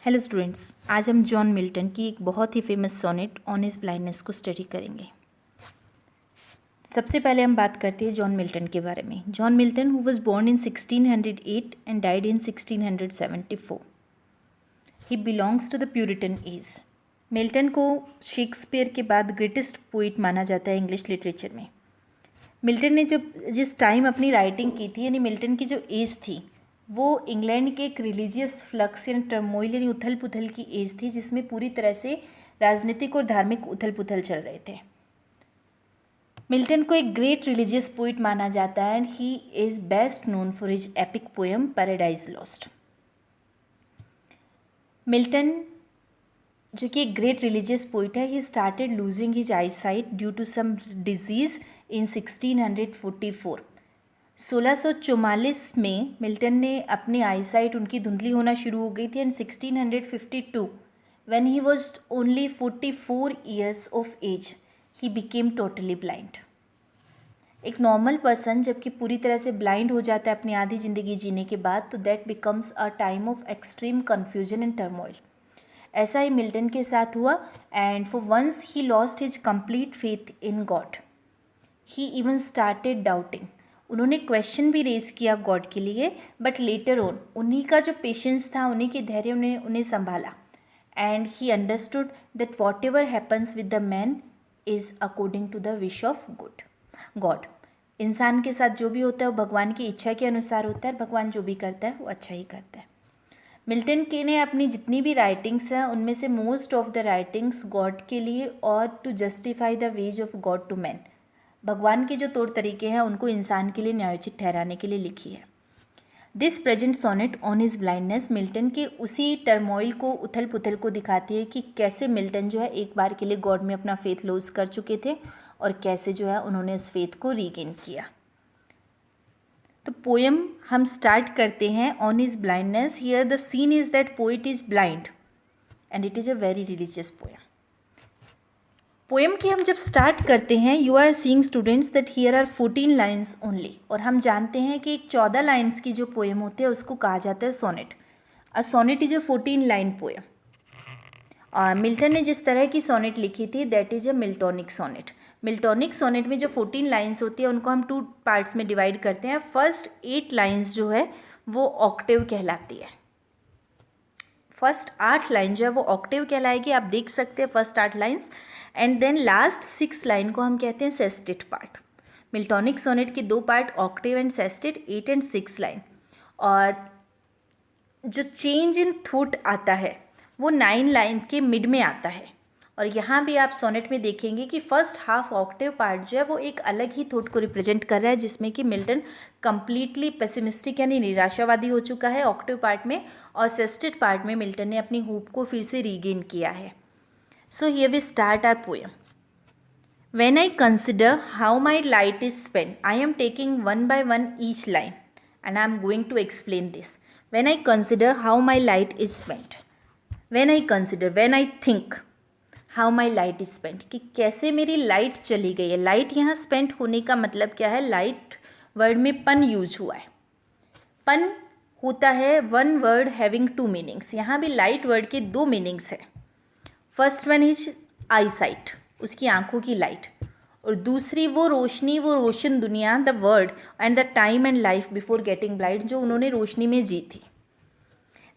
Hello students, आज हम John Milton की एक बहुत ही famous sonnet on his blindness को स्टडी करेंगे। सबसे पहले हम बात करते हैं जॉन मिल्टन के बारे में। John Milton who was born in 1608 and died in 1674। He belongs to the Puritan age. Milton को शेक्सपियर के बाद ग्रेटेस्ट पोइट माना जाता है इंग्लिश लिटरेचर में। मिल्टन ने जिस टाइम अपनी राइटिंग की थी, यानी मिल्टन की जो एज थी वो इंग्लैंड के एक रिलीजियस फ्लक्स यानी टर्मोइल यानी उथल पुथल की एज थी, जिसमें पूरी तरह से राजनीतिक और धार्मिक उथल पुथल चल रहे थे। मिल्टन को एक ग्रेट रिलीजियस पोइट माना जाता है and he is best known for his epic poem Paradise Lost. Milton जो कि एक ग्रेट रिलीजियस पोइट है, he started losing his eyesight due to some disease in 1644। 1644 में मिल्टन ने अपनी आईसाइट उनकी धुंधली होना शुरू हो गई थी and 1652 when he was only 44 years of age he became totally blind. एक नॉर्मल पर्सन जबकि पूरी तरह से ब्लाइंड हो जाता है अपनी आधी ज़िंदगी जीने के बाद, तो that becomes a time of extreme confusion and turmoil. ऐसा ही मिल्टन के साथ हुआ and for once he lost his complete faith in God. He even started doubting. उन्होंने क्वेश्चन भी रेज किया गॉड के लिए, बट लेटर ऑन उन्हीं का जो पेशेंस था, उन्हीं के धैर्य उन्हें संभाला and he understood that whatever happens with the man is according to the wish of God. इंसान के साथ जो भी होता है वो भगवान की इच्छा के अनुसार होता है। भगवान जो भी करता है वो अच्छा ही करता है। मिल्टन के ने अपनी जितनी भी राइटिंग्स हैं उनमें से most of the writings God के लिए और to justify the ways of God to man, भगवान के जो तौर तरीके हैं उनको इंसान के लिए न्यायोचित ठहराने के लिए लिखी है। This present sonnet on his blindness Milton के उसी टर्मोइल को, उथल पुथल को दिखाती है कि कैसे मिल्टन जो है एक बार के लिए गॉड में अपना फेथ लूज कर चुके थे और कैसे जो है उन्होंने उस फेथ को रीगेन किया। तो पोएम हम स्टार्ट करते हैं on his blindness. Here the scene is that poet is blind and it is a very religious poem. Poem की हम जब स्टार्ट करते हैं, you are seeing students that here are 14 lines only, और हम जानते हैं कि एक 14 लाइन्स की जो पोएम होती है उसको कहा जाता है sonnet. A sonnet is a 14 line poem. Milton ने जिस तरह की सोनेट लिखी थी that is a Miltonic sonnet. Miltonic sonnet में जो 14 लाइन्स होती है उनको हम 2 पार्ट्स में डिवाइड करते हैं। फर्स्ट 8 लाइन्स जो है वो ऑक्टेव कहलाती है। फर्स्ट 8 लाइन जो है वो ऑक्टेव कहलाएगी, आप देख सकते हैं first 8 lines. And then last 6 line को हम कहते हैं सेस्टेट पार्ट। मिल्टोनिक सोनेट के 2 part Octave and sestet, 8 and 6 line. और जो चेंज इन थॉट आता है वो 9 लाइन के मिड में आता है। और यहाँ भी आप सोनेट में देखेंगे कि फर्स्ट हाफ ऑक्टेव पार्ट जो है वो एक अलग ही थॉट को रिप्रेजेंट कर रहा है, जिसमें कि मिल्टन कंप्लीटली पेसिमिस्टिक यानी निराशावादी हो चुका है ऑक्टेव पार्ट में, और सेस्टेड पार्ट में मिल्टन ने अपनी होप को फिर से रीगेन किया है। So here we start our poem. When I consider how my light is spent, I am taking one by one each line and I am going to explain this. When I consider how my light is spent, when I think how my light is spent, कि कैसे मेरी light चली गई है। Light यहाँ spent होने का मतलब क्या है, लाइट वर्ड में पन यूज हुआ है। पन होता है वन वर्ड हैविंग 2 मीनिंग्स। यहाँ भी लाइट वर्ड के 2 मीनिंग्स है। First one is I site, उसकी आंखों की लाइट, और दूसरी वो रोशनी, वो रोशन दुनिया, the world and the time and life before getting blind, जो उन्होंने रोशनी में जी थी।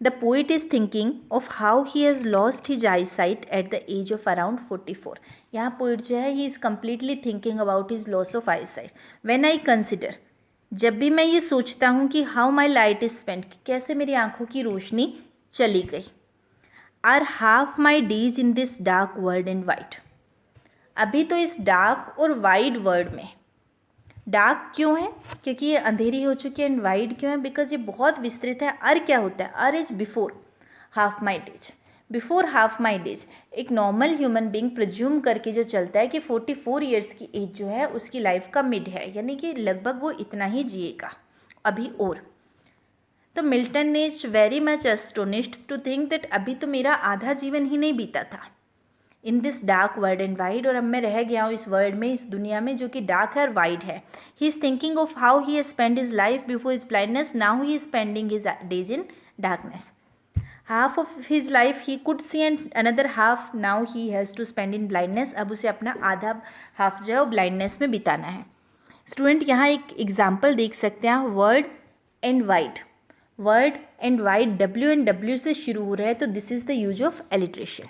The poet is thinking of how he has lost his eyesight at the age of around 44। यहाँ पोइट जो है he is completely thinking about his loss of eyesight. When I consider, जब भी मैं ये सोचता हूँ कि how my light is spent, कैसे मेरी आंखों की रोशनी चली गई। Are half my days in this dark world and white, अभी तो इस डार्क और वाइड वर्ल्ड में, डार्क क्यों है क्योंकि ये अंधेरी हो चुकी है, एंड वाइड क्यों है बिकॉज ये बहुत विस्तृत है। अर क्या होता है, ere is before half my days. Before half my days एक नॉर्मल ह्यूमन बींग प्रज्यूम करके जो चलता है कि 44 ईयर्स की एज जो है उसकी लाइफ का मिड है, यानी कि लगभग वो इतना ही जिएगा अभी। और तो मिल्टन ने is very much astonished to think that अभी तो मेरा आधा जीवन ही नहीं बीता था in this dark world and wide, और अब मैं रह गया हूँ इस वर्ल्ड में, इस दुनिया में जो कि डार्क है और वाइड है। He is thinking of how he spend his life before his blindness, now he is spending his days in darkness. Half of his life he could see and another half now he has to spend in blindness. अब उसे अपना आधा half जो है वो blindness में बिताना है। स्टूडेंट यहाँ एक एग्जाम्पल देख सकते हैं, word and wide. Word and wide W and W से शुरू हो रहा है, तो this is the use of alliteration.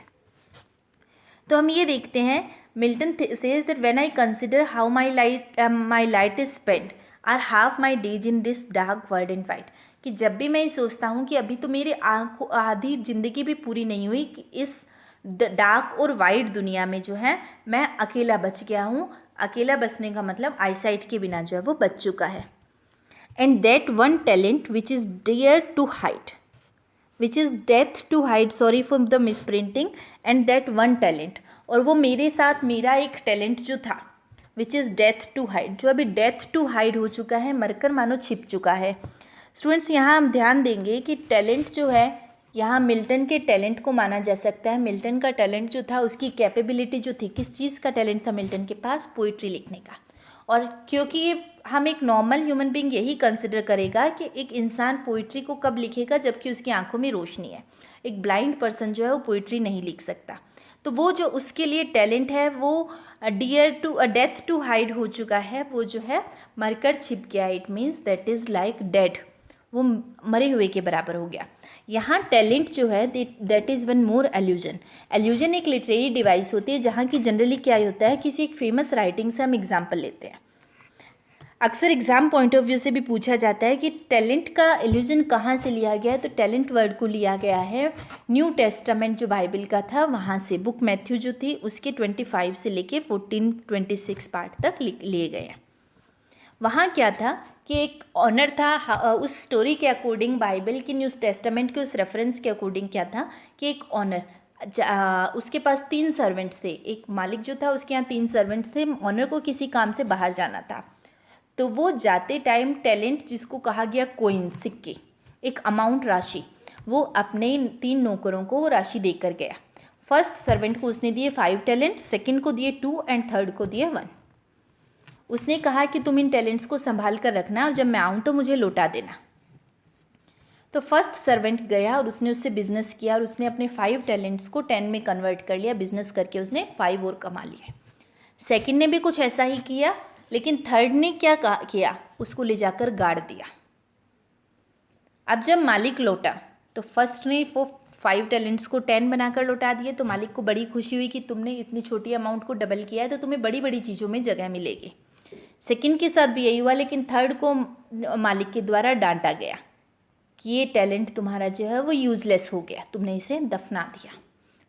तो हम ये देखते हैं, Milton says that when I consider how my light is spend are half my days in this dark word and wide, कि जब भी मैं ये सोचता हूँ कि अभी तो मेरी आधी ज़िंदगी भी पूरी नहीं हुई कि इस डार्क और वाइड दुनिया में जो है मैं अकेला बच गया हूँ। अकेला बचने का मतलब आईसाइट के बिना जो है वो बच चुका है। And that one talent which is dear to hide, which is death to hide, sorry for the misprinting, and that one talent, और वो मेरे साथ मेरा एक टैलेंट जो था which is death to hide, जो अभी डेथ टू हाइड हो चुका है, मरकर मानो छिप चुका है। स्टूडेंट्स यहाँ हम ध्यान देंगे कि टैलेंट जो है यहाँ मिल्टन के टैलेंट को माना जा सकता है। मिल्टन का टैलेंट जो था, उसकी कैपेबिलिटी जो थी, किस चीज़ का टैलेंट था मिल्टन के पास? पोइट्री लिखने का। और क्योंकि ये हम एक नॉर्मल ह्यूमन बीइंग यही कंसिडर करेगा कि एक इंसान पोइट्री को कब लिखेगा जबकि उसकी आंखों में रोशनी है। एक ब्लाइंड पर्सन जो है वो पोइट्री नहीं लिख सकता। तो वो जो उसके लिए टैलेंट है वो dear to death to hide हो चुका है, वो जो है मरकर छिप गया। It means that is like dead, वो मरे हुए के बराबर हो गया। यहाँ टैलेंट जो है that is one more allusion. Allusion एक लिटरेरी डिवाइस होती है जहाँ की जनरली क्या होता है, किसी एक फेमस राइटिंग से हम एग्जाम्पल लेते हैं। अक्सर एग्जाम पॉइंट ऑफ व्यू से भी पूछा जाता है कि टैलेंट का एल्यूजन कहाँ से लिया गया है, तो टैलेंट वर्ड को लिया गया है न्यू टेस्टामेंट जो बाइबल का था वहाँ से। बुक मैथ्यू जो थी उसके 25 से लेके 14-26 पार्ट तक लिए गए हैं। वहाँ क्या था कि एक ऑनर था, उस स्टोरी के अकॉर्डिंग बाइबल की न्यू टेस्टामेंट के उस रेफरेंस के अकॉर्डिंग क्या था कि एक ऑनर, उसके पास 3 सर्वेंट्स थे। एक मालिक जो था उसके यहाँ 3 सर्वेंट्स थे। ऑनर को किसी काम से बाहर जाना था, तो वो जाते टाइम टैलेंट जिसको कहा गया कोइन, सिक्के, एक अमाउंट राशि, वो अपने 3 नौकरों को वो राशि देकर गया। फर्स्ट सर्वेंट को उसने दिए 5 टैलेंट, सेकंड को दिए 2 एंड थर्ड को दिए 1। उसने कहा कि तुम इन टैलेंट्स को संभाल कर रखना और जब मैं आऊँ तो मुझे लौटा देना। तो फर्स्ट सर्वेंट गया और उसने उससे बिजनेस किया और उसने अपने 5 टैलेंट्स को 10 में कन्वर्ट कर लिया। बिजनेस करके उसने 5 और कमा लिए। सेकंड ने भी कुछ ऐसा ही किया, लेकिन थर्ड ने क्या किया, उसको ले जाकर गाड़ दिया। अब जब मालिक लौटा तो फर्स्ट ने वो 5 टैलेंट्स को 10 बनाकर लौटा दिए, तो मालिक को बड़ी खुशी हुई कि तुमने इतनी छोटी अमाउंट को डबल किया है तो तुम्हें बड़ी बड़ी चीज़ों में जगह मिलेगी। सेकंड के साथ भी यही हुआ, लेकिन थर्ड को मालिक के द्वारा डांटा गया कि ये टैलेंट तुम्हारा जो है वो यूज़लेस हो गया, तुमने इसे दफना दिया,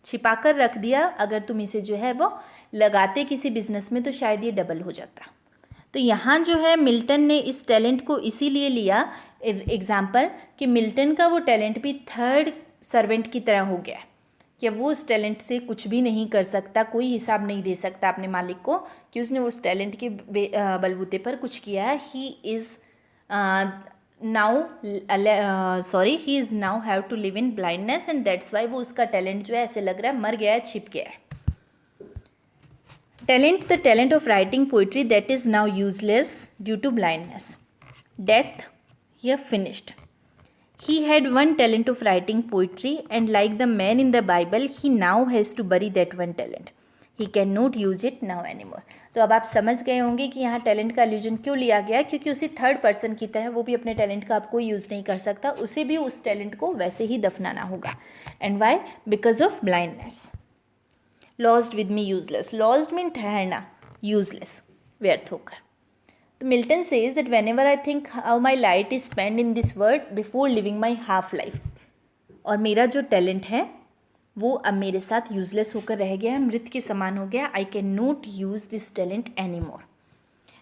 छिपा कर रख दिया। अगर तुम इसे जो है वो लगाते किसी बिजनेस में तो शायद ये डबल हो जाता। तो यहाँ जो है मिल्टन ने इस टैलेंट को इसीलिए लिया एग्जाम्पल कि मिल्टन का वो टैलेंट भी थर्ड सर्वेंट की तरह हो गया कि वो उस टैलेंट से कुछ भी नहीं कर सकता, कोई हिसाब नहीं दे सकता अपने मालिक को कि उसने उस टैलेंट के बलबूते पर कुछ किया है। He is now have to live in blindness and that's why वो उसका टैलेंट जो है ऐसे लग रहा है मर गया है, छिप गया है। Talent, the talent of writing poetry that is now useless due to blindness. Death, here finished. He had one talent of writing poetry and like the man in the Bible, he now has to bury that one talent. He cannot use it now anymore. तो अब आप समझ गए होंगे कि यहाँ talent का एल्यूजन क्यों लिया गया, क्योंकि उसी थर्ड पर्सन की तरह वो भी अपने टैलेंट का अब कोई यूज़ नहीं कर सकता, उसे भी उस टैलेंट को वैसे ही दफनाना होगा। And why? Because of blindness. Lost with me useless, lost mean ठहरना, यूजलेस व्यर्थ होकर। तो Milton says that whenever I think how my light is spend in this world before living my half life, और मेरा जो talent है वो अब मेरे साथ यूजलेस होकर रह गया है, मृत के समान हो गया। I can not use this talent any more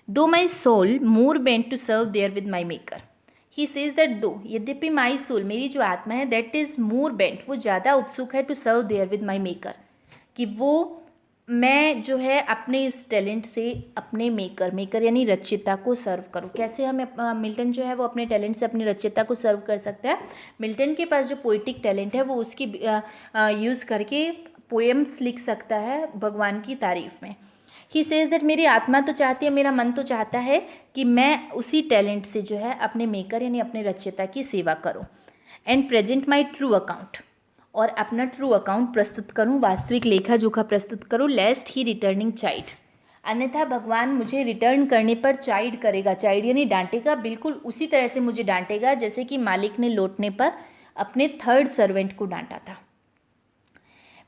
though my soul more bent to serve there with my maker. He says that though, यद्यपि माई सोल, मेरी जो आत्मा है, दैट इज़ मोर बेंट, वो ज़्यादा उत्सुक है to serve there with my maker, कि वो मैं जो है अपने इस टैलेंट से अपने मेकर यानी रचयिता को सर्व करूँ। कैसे हमें मिल्टन जो है वो अपने टैलेंट से अपने रचयिता को सर्व कर सकता है? मिल्टन के पास जो पोइटिक टैलेंट है वो उसकी यूज़ करके पोएम्स लिख सकता है भगवान की तारीफ में। ही सेज दैट मेरी आत्मा तो चाहती है, मेरा मन तो चाहता है कि मैं उसी टैलेंट से जो है अपने मेकर यानी अपने रचयिता की सेवा करूँ। And present my true account, और अपना ट्रू अकाउंट प्रस्तुत करूं, वास्तविक लेखा जोखा प्रस्तुत करूं, लेस्ट ही रिटर्निंग चाइड, अन्यथा भगवान मुझे रिटर्न करने पर चाइड करेगा। चाइड यानी डांटेगा, बिल्कुल उसी तरह से मुझे डांटेगा जैसे कि मालिक ने लौटने पर अपने थर्ड सर्वेंट को डांटा था।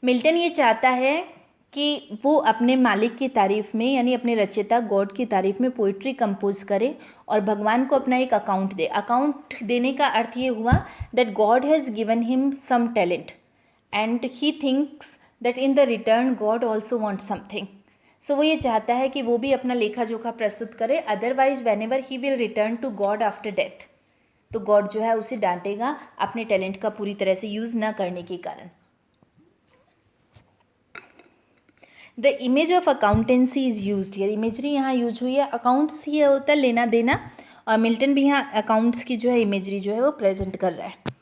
मिल्टन ये चाहता है कि वो अपने मालिक की तारीफ़ में यानी अपने रचयिता गॉड की तारीफ़ में पोइट्री कंपोज करे और भगवान को अपना एक अकाउंट दे। अकाउंट देने का अर्थ ये हुआ that God has given him some talent and he thinks that in the return God also want something. So वो ये चाहता है कि वो भी अपना लेखा जोखा प्रस्तुत करे, otherwise whenever he will return to God after death, तो गॉड जो है उसे डांटेगा अपने टैलेंट का पूरी तरह से यूज़ ना करने के कारण। The image of accountancy is use here, imagery यहाँ यूज हुई है। अकाउंट्स ये होता है लेना देना, और मिल्टन भी यहाँ अकाउंट्स की जो है इमेजरी जो है वो प्रेजेंट कर रहा है।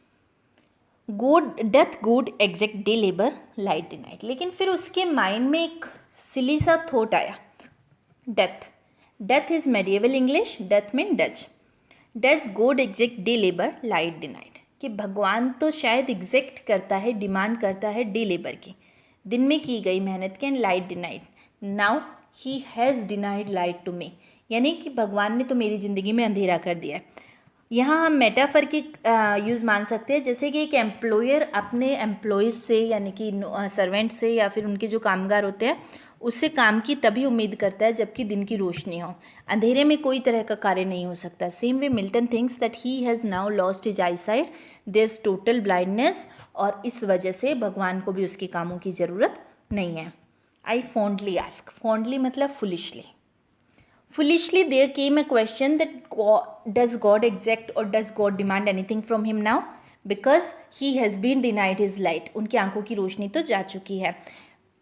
Good death good exact day labour light the night, लेकिन फिर उसके माइंड में एक सिली सा थॉट आया। Death, death is medieval English, death mean Dutch, does God exact day labour light the night, कि भगवान तो शायद एग्जैक्ट करता है, डिमांड करता है डे लेबर की, दिन में की गई मेहनत के, and light the night, now he has denied light to me, यानी कि भगवान ने तो मेरी ज़िंदगी में अंधेरा कर दिया है। यहाँ हम मेटाफर की यूज़ मान सकते हैं, जैसे कि एक एम्प्लॉयर अपने एम्प्लॉयज़ से यानी कि सर्वेंट से या फिर उनके जो कामगार होते हैं उससे काम की तभी उम्मीद करता है जबकि दिन की रोशनी हो, अंधेरे में कोई तरह का कार्य नहीं हो सकता। Same way Milton thinks that he has now lost his eyesight, there is total blindness, और इस वजह से भगवान को भी उसके कामों की ज़रूरत नहीं है। आई फॉन्डली आस्क, फॉन्डली मतलब foolishly, foolishly there came a question that does God exact or does God demand anything from him now, because he has been denied his light, उनकी आंखों की रोशनी तो जा चुकी है।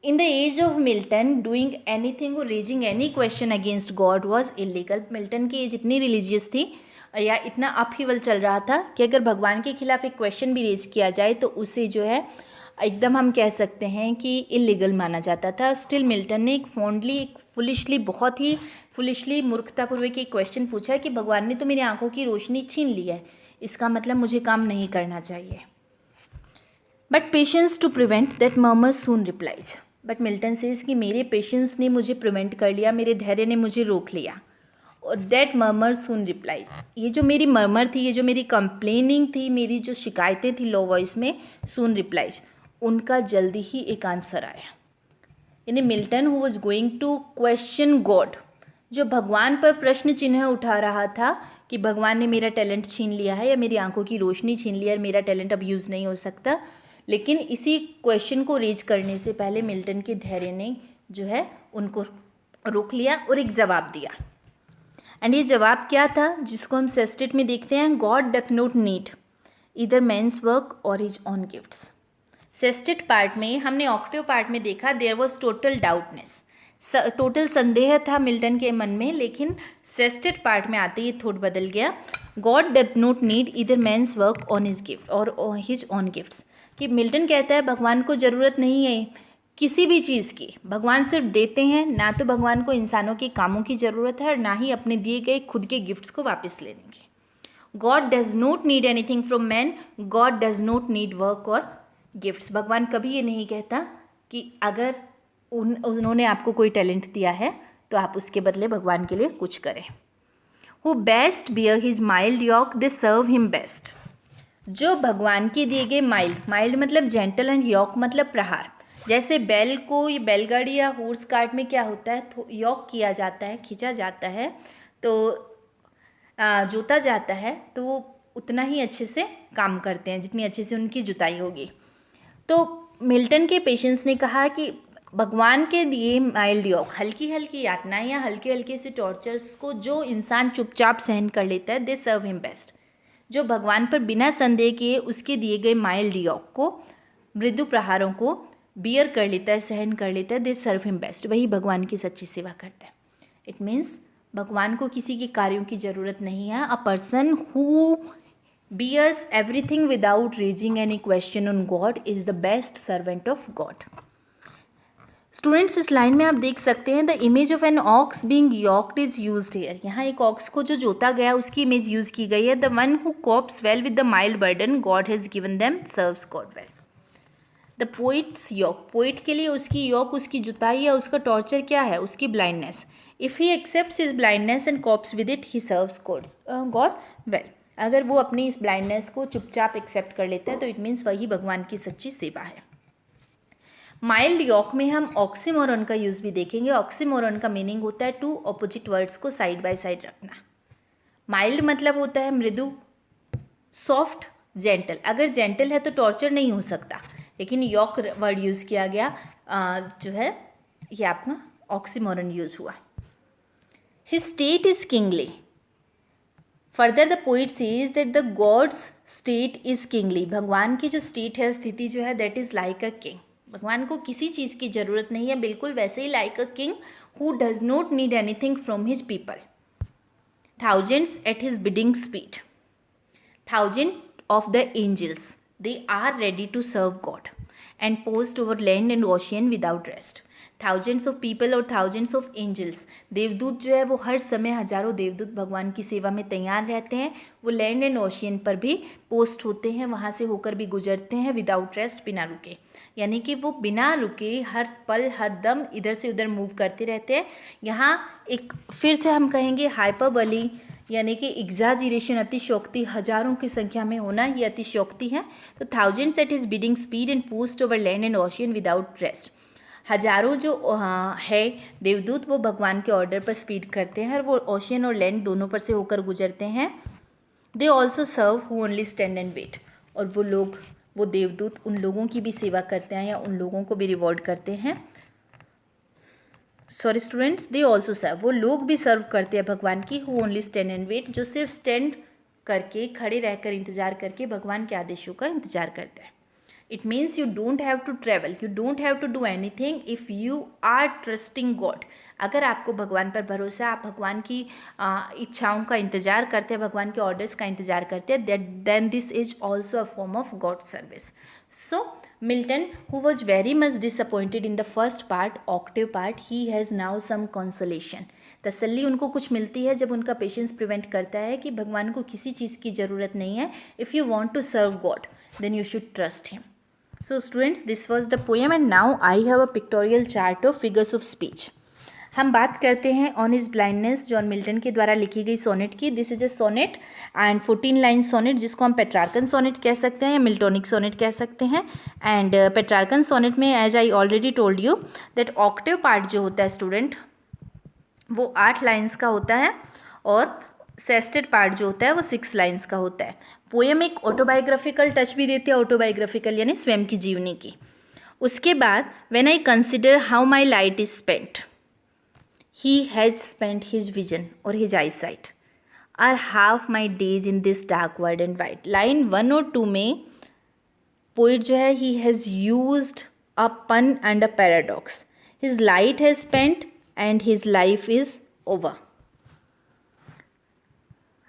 In the age of Milton, doing anything or raising any question against God was illegal. Milton की as इतनी religious थी या इतना अपहीवल चल रहा था कि अगर भगवान के खिलाफ एक क्वेश्चन भी रेज किया जाए तो उसे जो है एकदम हम कह सकते हैं कि इलीगल माना जाता था। स्टिल मिल्टन ने एक फॉन्डली, एक फुलिशली, बहुत ही फुलिशली मूर्खतापूर्वक एक क्वेश्चन पूछा कि भगवान ने तो मेरी आंखों की रोशनी छीन ली है, इसका मतलब मुझे काम नहीं करना चाहिए। But patience to prevent that murmurs soon replies, but Milton says कि मेरे पेशेंस ने मुझे प्रिवेंट कर लिया, मेरे धैर्य ने मुझे रोक लिया। और दैट मर्मर सून रिप्लाइज, ये जो मेरी मर्मर थी, ये जो मेरी कंप्लेनिंग थी, मेरी जो शिकायतें थी लो वॉइस में, सून रिप्लाइज, उनका जल्दी ही एक आंसर आया। यानी Milton who was going to question God, जो भगवान पर प्रश्न चिन्ह उठा रहा था कि भगवान ने मेरा टैलेंट छीन लिया है या मेरी आंखों की रोशनी छीन लिया है, मेरा टैलेंट अब यूज़ नहीं हो सकता, लेकिन इसी क्वेश्चन को रेज करने से पहले मिल्टन के धैर्य ने जो है उनको रोक लिया और एक जवाब दिया। एंड ये जवाब क्या था जिसको हम सेस्टेट में देखते हैं, God doth not need either man's work or his on gifts. Sestet part में हमने ऑक्टिव पार्ट में देखा there was total doubtness, total संदेह था मिल्टन के मन में, लेकिन सेस्टेट पार्ट में आते ही थोड़ा बदल गया। God doth not need either man's work on his gift or his on gifts, कि मिल्टन कहता है भगवान को ज़रूरत नहीं है किसी भी चीज़ की, भगवान सिर्फ देते हैं, ना तो भगवान को इंसानों के कामों की ज़रूरत है और ना ही अपने दिए गए खुद के गिफ्ट्स को वापस लेने की। God does not need anything from man, God does not need work और गिफ्ट्स। भगवान कभी ये नहीं कहता कि अगर उन्होंने आपको कोई टैलेंट दिया है तो आप उसके बदले भगवान के लिए कुछ करें। Who best bear his mild yoke they serve him best, जो भगवान के दिए गए माइल्ड, माइल्ड मतलब जेंटल एंड यॉक मतलब प्रहार, जैसे बैल को ये बैलगाड़ी या हॉर्स कार्ट में क्या होता है, यॉक किया जाता है, खींचा जाता है, तो जोता जाता है, तो वो उतना ही अच्छे से काम करते हैं जितनी अच्छे से उनकी जुताई होगी। तो मिल्टन के पेशेंस ने कहा कि भगवान के दिए माइल्ड यॉक, हल्की हल्की यातनाएं या हल्के हल्के से टॉर्चर्स को जो इंसान चुपचाप सहन कर लेता है, दे सर्व हिम बेस्ट, जो भगवान पर बिना संदेह किए उसके दिए गए माइल्ड यॉक को, मृदु प्रहारों को बियर कर लेता है, सहन कर लेता है, दे सर्व हिम बेस्ट, वही भगवान की सच्ची सेवा करता है। इट मीन्स भगवान को किसी के कार्यों की ज़रूरत नहीं है। A person who bears everything without raising any question on God is the best servant of God. Students, इस लाइन में आप देख सकते हैं the image of an ox being yoked is used here, यहाँ एक ऑक्स को जो जोता गया उसकी इमेज यूज़ की गई है। The one who copes well with the mild burden God has given them serves God well. The poet's yoke, poet के लिए उसकी यॉक, उसकी जुताई या उसका टॉर्चर क्या है? उसकी blindness. If he accepts his blindness and copes with it he serves God well. अगर वो अपनी इस ब्लाइंडनेस को चुपचाप एक्सेप्ट कर लेता है तो इट मीन्स वही भगवान की सच्ची सेवा है. माइल्ड यॉक में हम ऑक्सीमोरन का यूज़ भी देखेंगे. ऑक्सीमोरन का मीनिंग होता है टू ऑपोजिट वर्ड्स को साइड बाय साइड रखना. माइल्ड मतलब होता है मृदु, सॉफ्ट, जेंटल. अगर जेंटल है तो टॉर्चर नहीं हो सकता, लेकिन यॉक वर्ड यूज़ किया गया जो है ये आपका ऑक्सीमोरन यूज़ हुआ. His state is kingly. Further the poet says that the gods state is kingly. भगवान की जो स्टेट है, स्थिति जो है, that is like a king. भगवान को किसी चीज़ की ज़रूरत नहीं है, बिल्कुल वैसे ही like a king who does not need anything from his people. Thousands at his bidding speed. Thousand of the angels, they are ready to serve God and post over land and ocean without rest. Thousands of people और thousands of angels, देवदूत जो है वो हर समय हजारों देवदूत भगवान की सेवा में तैयार रहते हैं. वो लैंड एंड ओशियन पर भी पोस्ट होते हैं, वहाँ से होकर भी गुजरते हैं विदाउट रेस्ट, बिना रुके. यानी कि वो बिना रुके हर पल हर दम इधर से उधर मूव करते रहते हैं. यहाँ एक फिर से हम कहेंगे हाइपरबली यानी कि एग्जाजिरेशन, अतिशयोक्ति, हजारों की संख्या में होना, ये अतिशयोक्ति है. तो thousands at his bidding speed and post over land and ocean without rest. हजारों जो है देवदूत वो भगवान के ऑर्डर पर स्पीड करते हैं और वो ओशियन और लैंड दोनों पर से होकर गुजरते हैं. They also serve who only stand and wait. और वो लोग, वो देवदूत उन लोगों की भी सेवा करते हैं या उन लोगों को भी रिवॉर्ड करते हैं. Sorry students, they also serve, वो लोग भी सर्व करते हैं भगवान की, who only stand and wait, जो सिर्फ स्टैंड करके, खड़े रहकर इंतजार करके भगवान के आदेशों का इंतजार करते हैं. It means you don't have to travel, you don't have to do anything if you are trusting God. अगर आपको भगवान पर भरोसा, आप भगवान की इच्छाओं का इंतजार करते हैं, भगवान के ऑर्डर्स का इंतजार करते हैं, then this is also a form of God service. So Milton, who was very much disappointed in the first part, octave part, he has now some consolation. तसल्ली उनको कुछ मिलती है जब उनका पेशेंस प्रिवेंट करता है कि भगवान को किसी चीज़ की ज़रूरत नहीं है. If you want to serve God then you should trust him. So students, this was the poem and now I have a pictorial chart of figures of speech. हम बात करते हैं on his blindness, John Milton के द्वारा लिखी गई sonnet की. This is a sonnet and 14 line sonnet, जिसको हम पेट्रार्कन सोनेट कह सकते हैं या मिल्टोनिक सोनेट कह सकते हैं. एंड पेट्रार्कन सोनेट में as I already told you that octave part जो होता है स्टूडेंट वो 8 लाइन्स का होता है और सेस्टेड पार्ट जो होता है वो 6 लाइन्स का होता है. पोएम एक ऑटोबायोग्राफिकल टच भी देती है, ऑटोबायोग्राफिकल यानी स्वयं की जीवनी की. उसके बाद when I consider how my light is spent, he has spent his vision or his eyesight are half my days in this dark world and white. Line 1 और 2 में पोइट जो है he has used a pun and a paradox. His light has spent and his life is over.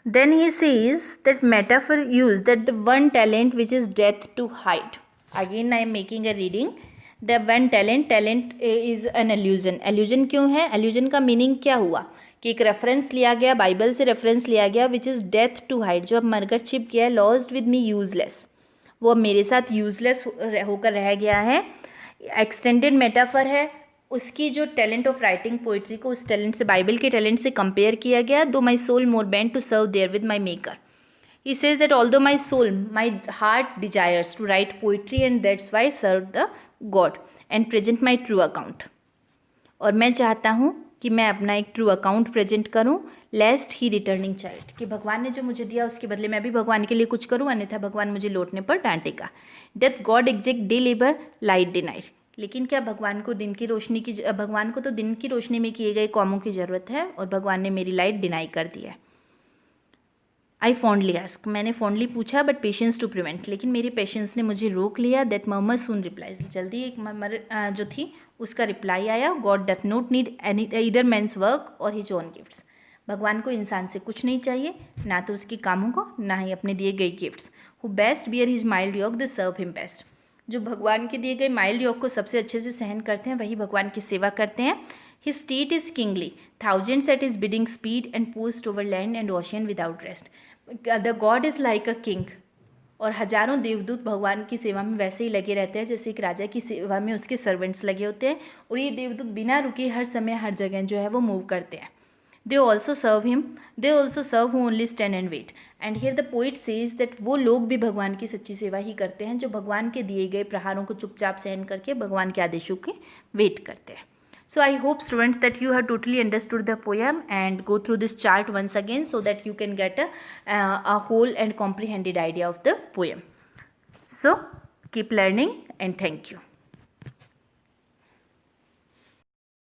Then he says that metaphor used that the one talent which is death to hide. Again I am making a reading. The one talent, talent is an illusion. illusion क्यों है? illusion का meaning क्या हुआ कि एक reference लिया गया, Bible से रेफरेंस लिया गया, which is death to hide, जो अब मरकर छिप गया है. लॉस्ट विद मी यूजलेस, वो अब मेरे साथ यूजलेस होकर रह गया है. एक्सटेंडेड मेटाफर है, उसकी जो टैलेंट ऑफ राइटिंग पोइट्री को उस टैलेंट से, बाइबल के टैलेंट से कंपेयर किया गया. Though my soul more bent to serve there with my maker. He says that although my soul, my heart desires to write poetry and that's why I serve the God and present my true account. और मैं चाहता हूँ कि मैं अपना एक true account present करूँ, लेस्ट ही returning child, कि भगवान ने जो मुझे दिया उसके बदले मैं भी भगवान के लिए कुछ करूँ, अन्यथा भगवान मुझे लौटने पर डांटेगा. Doth God exact day labour light denied. लेकिन क्या भगवान को दिन की रोशनी की, भगवान को तो दिन की रोशनी में किए गए कामों की ज़रूरत है और भगवान ने मेरी लाइट डिनाई कर दी है. आई फॉन्डली आस्क, मैंने फॉन्डली पूछा बट पेशेंस टू प्रिवेंट, लेकिन मेरे पेशेंस ने मुझे रोक लिया. दैट मर्मर सून रिप्लाइज, जल्दी एक मर्मर जो थी उसका रिप्लाई आया. God doth not need any either man's work or his own gifts. भगवान को इंसान से कुछ नहीं चाहिए, ना तो उसके कामों को ना ही अपने दिए गए gifts. Who best bear his mild yoke they serve him best. जो भगवान के दिए गए माइल्ड योग को सबसे अच्छे से सहन करते हैं वही भगवान की सेवा करते हैं. His state is kingly, thousands at his bidding speed and post over land and ocean without rest. The God is like a king. और हजारों देवदूत भगवान की सेवा में वैसे ही लगे रहते हैं जैसे एक राजा की सेवा में उसके सर्वेंट्स लगे होते हैं, और ये देवदूत बिना रुके हर समय हर जगह जो है वो मूव करते हैं. They also serve him. They also serve who only stand and wait. And here the poet says that वो लोग भी भगवान की सच्ची सेवा ही करते हैं जो भगवान के दिए गए प्रहारों को चुपचाप सहन करके भगवान के आदेशों के वेट करते हैं. So I hope students that you have totally understood the poem and go through this chart once again so that you can get a whole and comprehended idea of the poem. So keep learning and thank you.